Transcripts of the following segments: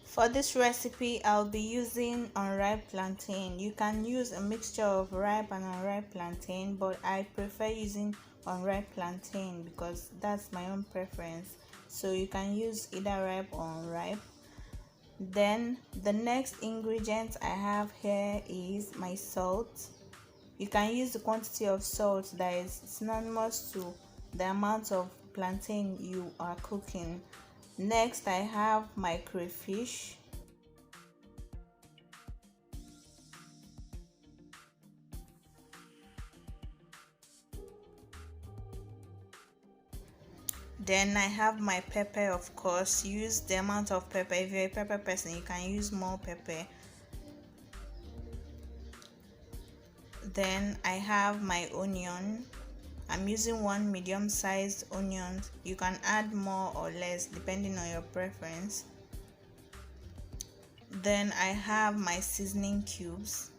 For this recipe, I'll be using unripe plantain. You can use a mixture of ripe and unripe plantain, but I prefer using unripe plantain because that's my own preference. So you can use either ripe or unripe. Then the next ingredient I have here is my salt. You can use the quantity of salt that is synonymous to the amount of plantain you are cooking. Next, I have my crayfish. Then I have my pepper, of course. Use the amount of pepper. If you're a pepper person, you can use more pepper. Then I have my onion. I'm using one medium-sized onion. You can add more or less depending on your preference. Then I have my seasoning cubes.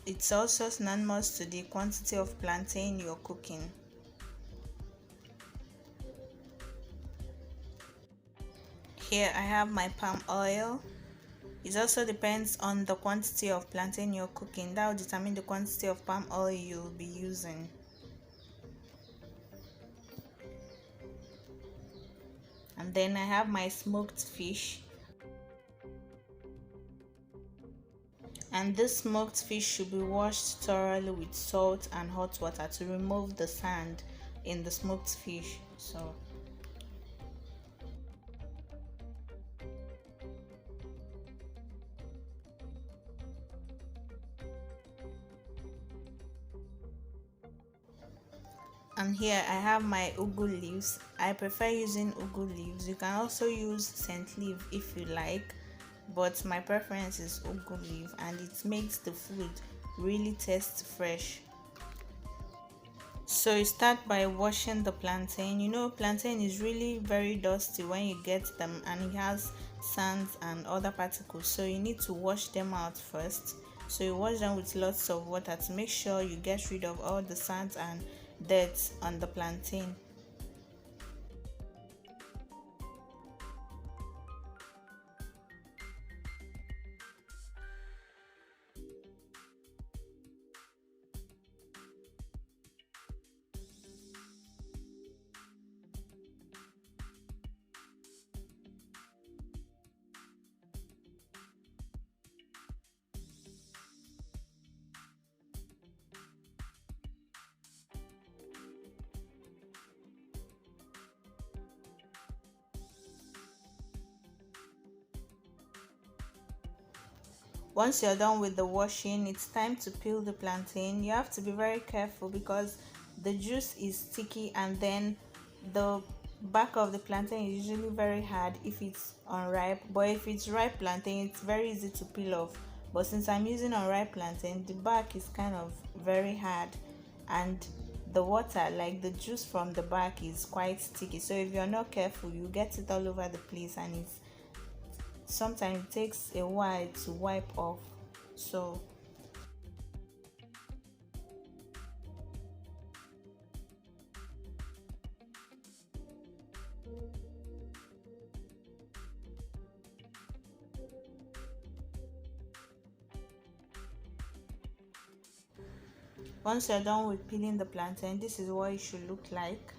It's also synonymous to the quantity of plantain you're cooking. Here I have my palm oil. It also depends on the quantity of plantain you're cooking. That will determine the quantity of palm oil you'll be using. And then I have my smoked fish. And this smoked fish should be washed thoroughly with salt and hot water to remove the sand in the smoked fish. And here I have my ugu leaves. I prefer using ugu leaves. You can also use scent leaf if you like, but my preference is ugu leaf, and it makes the food really taste fresh. So you start by washing the plantain. You know, plantain is really very dusty when you get them, and it has sands and other particles, so you need to wash them out first. So you wash them with lots of water to make sure you get rid of all the sands and dirt on the plantain. Once you're done with the washing, it's time to peel the plantain. You have to be very careful because the juice is sticky, and then the back of the plantain is usually very hard if it's unripe, but if it's ripe plantain, it's very easy to peel off. But since I'm using unripe plantain, the back is kind of very hard, and the water, like the juice from the back, is quite sticky. So if you're not careful, you get it all over the place, and sometimes it takes a while to wipe off. So once you're done with peeling the plantain, this is what it should look like.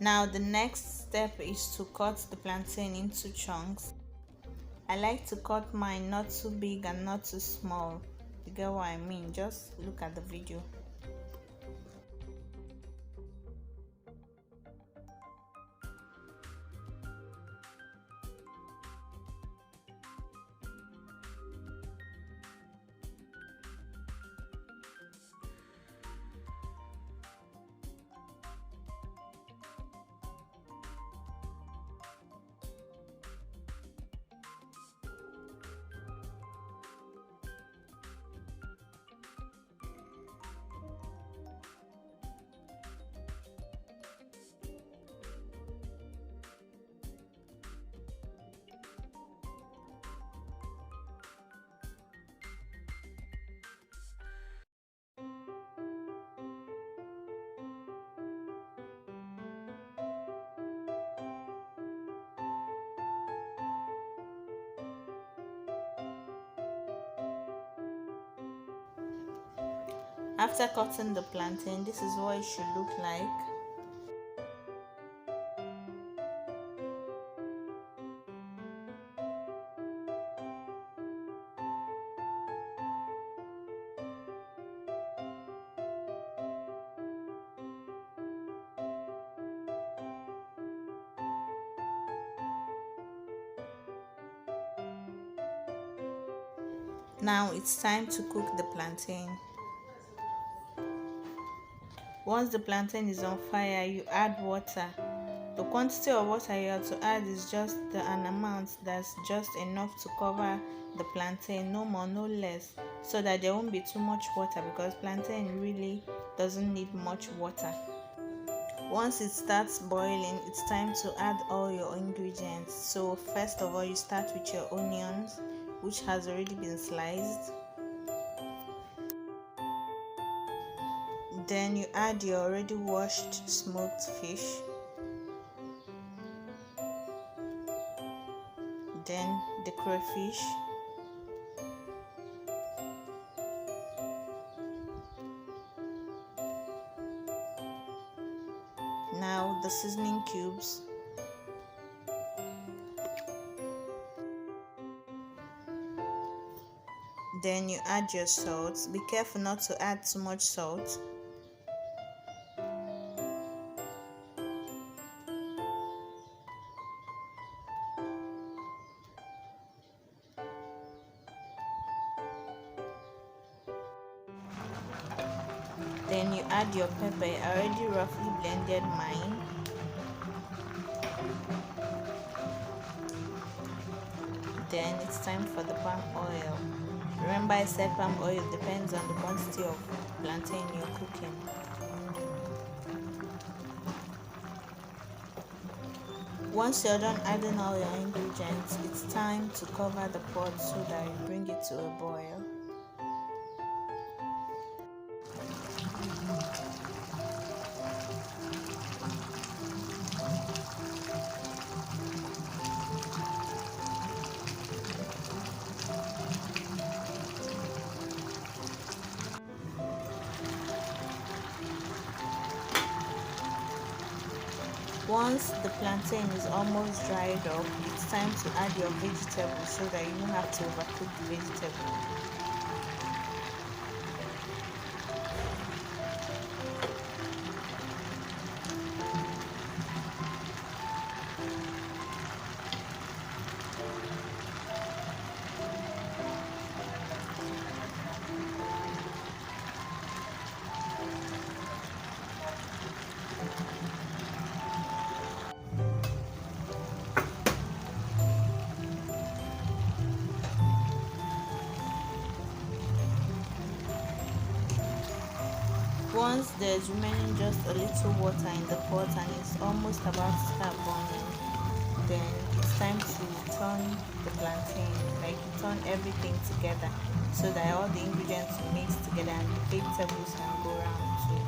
Now the next step is to cut the plantain into chunks. I like to cut mine not too big and not too small. You get what I mean? Just look at the video. After cutting the plantain, this is what it should look like. Now it's time to cook the plantain. Once the plantain is on fire, you add water. The quantity of water you have to add is just an amount that's just enough to cover the plantain, no more, no less, so that there won't be too much water, because plantain really doesn't need much water. Once it starts boiling, it's time to add all your ingredients. So first of all, you start with your onions, which has already been sliced. Then you add your already washed smoked fish. Then the crayfish. Now the seasoning cubes. Then you add your salt. Be careful not to add too much salt. Then you add your pepper. I already roughly blended mine. Then it's time for the palm oil. Remember, I said palm oil depends on the quantity of plantain you're cooking. Once you're done adding all your ingredients, it's time to cover the pot so that you bring it to a boil. Once the plantain is almost dried up, it's time to add your vegetables so that you don't have to overcook the vegetable. Once there's remaining just a little water in the pot and it's almost about to start burning, then it's time to turn the plantain, like you turn everything together so that all the ingredients mix together and the vegetables can go around too.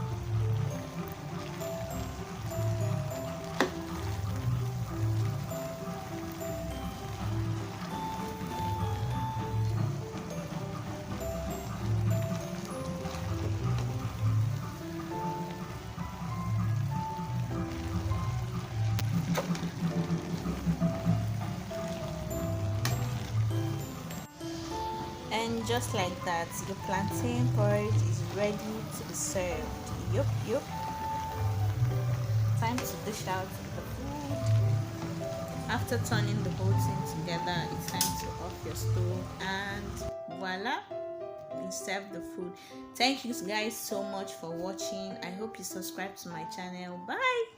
And just like that, your plantain porridge is ready to be served. Yup. Time to dish out the food. After turning the whole thing together, it's time to off your stove and voila, you serve the food. Thank you guys so much for watching. I hope you subscribe to my channel. Bye.